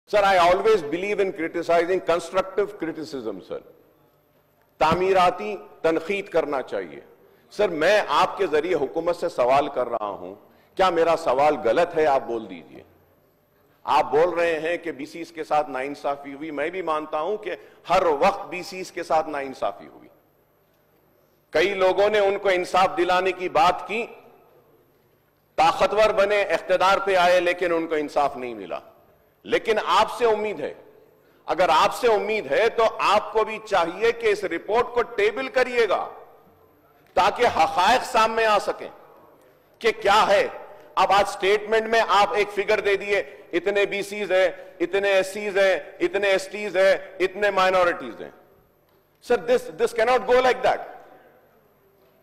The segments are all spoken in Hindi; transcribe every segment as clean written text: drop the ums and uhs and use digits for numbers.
Sir, I always believe in criticizing, constructive criticism, sir. तामीराती तनखीद करना चाहिए. सर, मैं आपके जरिए हुकूमत से सवाल कर रहा हूं, क्या मेरा सवाल गलत है? आप बोल दीजिए. आप बोल रहे हैं कि बीसीस के साथ नाइंसाफी हुई. मैं भी मानता हूं कि हर वक्त बीसीस के साथ नाइंसाफी हुई. कई लोगों ने उनको इंसाफ दिलाने की बात की, ताकतवर बने, इख्तिदार पे आए, लेकिन उनको इंसाफ नहीं मिला. लेकिन आपसे उम्मीद है, अगर आपसे उम्मीद है तो आपको भी चाहिए कि इस रिपोर्ट को टेबल करिएगा ताकि हकायक सामने आ सकें कि क्या है. अब आज स्टेटमेंट में आप एक फिगर दे दिए, इतने बीसीज है, इतने एससीज है, इतने एसटीज है, इतने माइनॉरिटीज हैं. Sir, this cannot go like that.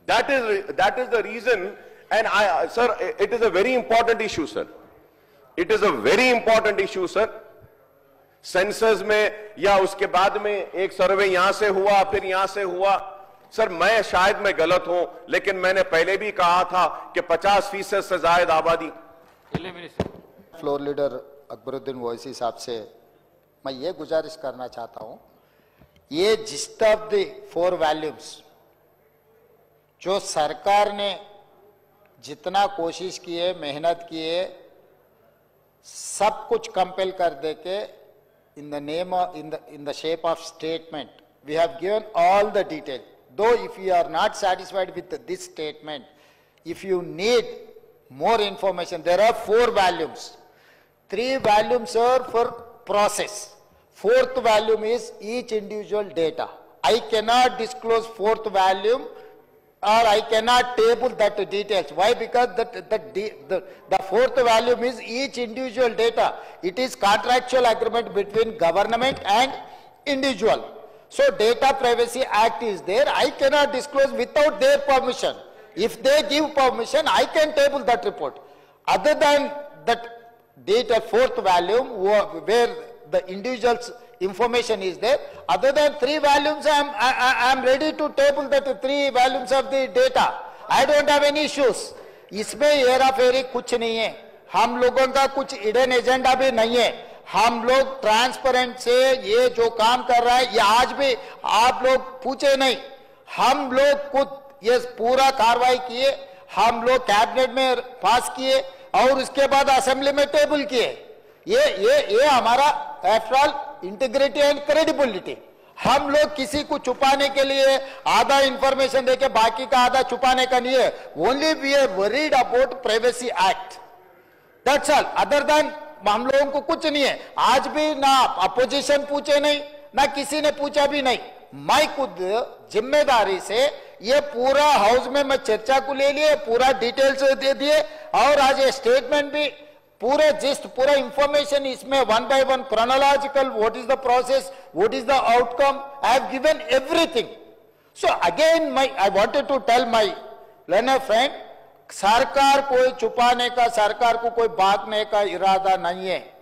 That is the reason, and sir, it is a very important issue, sir. It is a very important issue, sir. Census में या उसके बाद में एक सर्वे यहां से हुआ, फिर यहां से हुआ. सर, मैं शायद मैं गलत हूं, लेकिन मैंने पहले भी कहा था कि 50% से ज्यादा आबादी. फ्लोर लीडर अकबरुद्दीन ओवैसी साहब से मैं ये गुजारिश करना चाहता हूं, ये जिस्ट ऑफ द 4 वॉल्यूम्स जो सरकार ने जितना कोशिश की है, मेहनत की है, सब कुछ कंपेल कर दे के in the shape of statement we have given all the detail. Though if you are not satisfied with this statement, if you need more information, there are 4 volumes. 3 volumes are for process. 4th volume is each individual data. I cannot disclose 4th volume or I cannot table that details. Why? Because the 4th volume is each individual data. It is contractual agreement between government and individual. So Data Privacy Act is there. I cannot disclose without their permission. If they give permission, I can table that report. Other than that data 4th volume where the individual's information is there, other than 3 volumes, I am ready to table that 3 volumes of the data. I don't have any issues. इसमें हेरा फेरी कुछ नहीं है. हम लोगों का कुछ हिडन एजेंडा भी नहीं है. हम लोग ट्रांसपेरेंट से ये जो काम कर रहा है, ये आज भी आप लोग पूछे नहीं. हम लोग खुद ये पूरा कार्रवाई किए, हम लोग कैबिनेट में पास किए और उसके बाद असेंबली में टेबल किए. ये हमारा after all integrity and credibility. हम लोग किसी को छुपाने के लिए आधा इंफॉर्मेशन देके बाकी का आधा छुपाने का नहीं है. Only we are worried about privacy act, that's all. Other than हम लोगों को कुछ नहीं है. आज भी ना अपोजिशन पूछे नहीं, ना किसी ने पूछा भी नहीं. मैं खुद जिम्मेदारी से ये पूरा हाउस में मैं चर्चा को ले लिए, पूरा डिटेल्स दे दिए और आज ये स्टेटमेंट भी पूरे जिस्ट पूरा इंफॉर्मेशन इसमें 1 by 1 chronological, what is the process, what is the outcome, I have given everything. So again I wanted to tell my learner friend, सरकार कोई छुपाने का, सरकार को कोई भागने का इरादा नहीं है.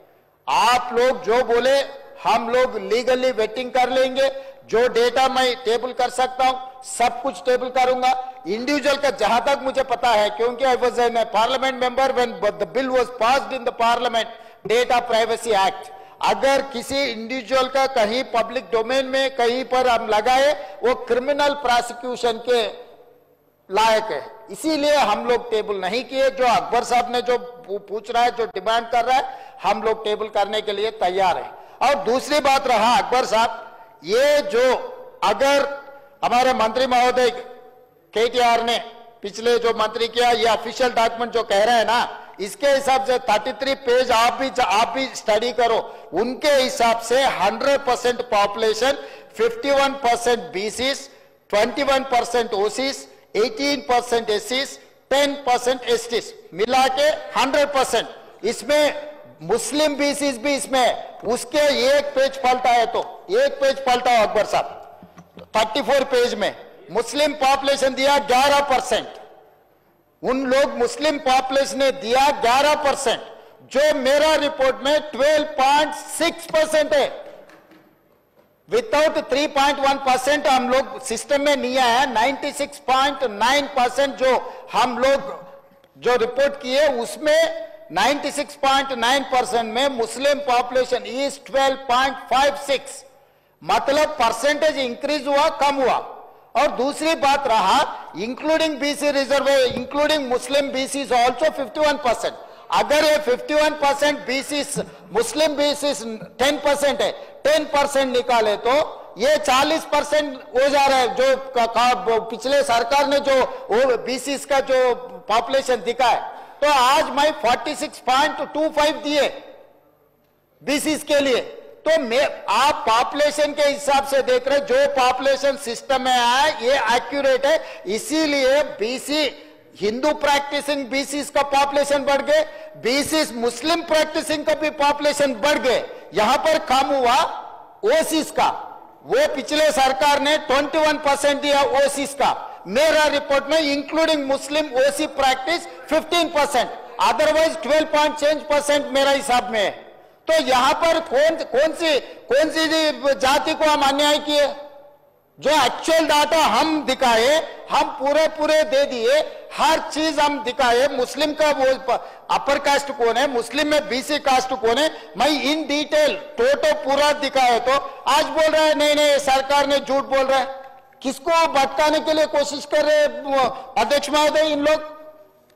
आप लोग जो बोले हम लोग लीगली वेटिंग कर लेंगे. जो डेटा मैं टेबल कर सकता हूं सब कुछ टेबल करूंगा. इंडिविजुअल का जहां तक मुझे पता है, क्योंकि I was an parliament member when the bill was passed in the parliament, data privacy act. अगर किसी इंडिविजुअल का कहीं पब्लिक डोमेन में कहीं पर हम लगाए, वो क्रिमिनल प्रोसिक्यूशन के लायक है. इसीलिए हम लोग टेबल नहीं किए. जो अकबर साहब ने जो पूछ रहा है, जो डिमांड कर रहा है, हम लोग टेबल करने के लिए तैयार है. और दूसरी बात रहा अकबर साहब, ये जो अगर हमारे मंत्री महोदय केटीआर ने पिछले जो मंत्री किया, ये ऑफिशियल डॉक्यूमेंट जो कह रहे हैं ना, इसके हिसाब से 33 पेज आप भी स्टडी करो. उनके हिसाब से 100% पॉपुलेशन, 51% बीसीस, 21% ओसीस, 18% एससीस, 10% एसटीस, मिला के 100%. इसमें मुस्लिम बीसीस भी इसमें, उसके एक पेज पलटा है तो एक पेज पलटा हो अकबर साहब. 34 पेज में मुस्लिम पॉपुलेशन दिया 11%. उन लोग मुस्लिम पॉपुलेशन ने दिया 11%, जो मेरा रिपोर्ट में 12.6% है. विदाउट 3.1% हम लोग सिस्टम में नहीं आया. 96.9% जो हम लोग जो रिपोर्ट किए उसमें 96.9% में मुस्लिम पॉपुलेशन इज 12.56, मतलब परसेंटेज इंक्रीज हुआ कम हुआ। और दूसरी बात रहा इंक्लूडिंग बीसी रिजर्व, इंक्लूडिंग मुस्लिम बीसी ऑल्सो 51%। अगर ये 51% बीसी मुस्लिम बीसी 10% है, 10% निकाले तो ये 40% हो जा रहा है। जो पिछले सरकार ने जो बीसी का जो पॉपुलेशन दिखा है, तो आज मैं 46.25 दिए बीसी के लिए। तो आप पॉपुलेशन के हिसाब से देख रहे, जो पॉपुलेशन सिस्टम में आया ये एक्यूरेट है। इसीलिए बीसी हिंदू प्रैक्टिसिंग बीसी का पॉपुलेशन बढ़ गए, बीसी मुस्लिम प्रैक्टिसिंग का भी पॉपुलेशन बढ़ गए। यहां पर कम हुआ ओसीस का, वो पिछले सरकार ने 21% दिया ओसीस का। मेरा रिपोर्ट में इंक्लूडिंग मुस्लिम ओसी प्रैक्टिस 15%, अदरवाइज 12% मेरा हिसाब में है। तो यहां पर कौन सी जाति को हम अन्याय किए? जो एक्चुअल डाटा हम दिखाए, हम पूरे दे दिए, हर चीज हम दिखाए। मुस्लिम का वो अपर कास्ट कौन है, मुस्लिम में बीसी कास्ट कौन है, मैं इन डिटेल टोटल पूरा दिखाए। तो आज बोल रहा है नहीं सरकार ने झूठ बोल रहा है। किसको भटकाने के लिए कोशिश कर रहे अध्यक्ष महोदय? इन लोग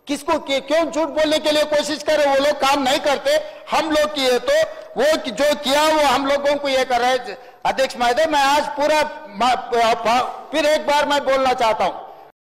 किसको क्यों झूठ बोलने के लिए कोशिश कर रहे? वो लोग काम नहीं करते, हम लोग किए, तो वो जो किया वो हम लोगों को ये कर रहे हैं। अध्यक्ष महोदय, मैं आज पूरा फिर एक बार मैं बोलना चाहता हूं,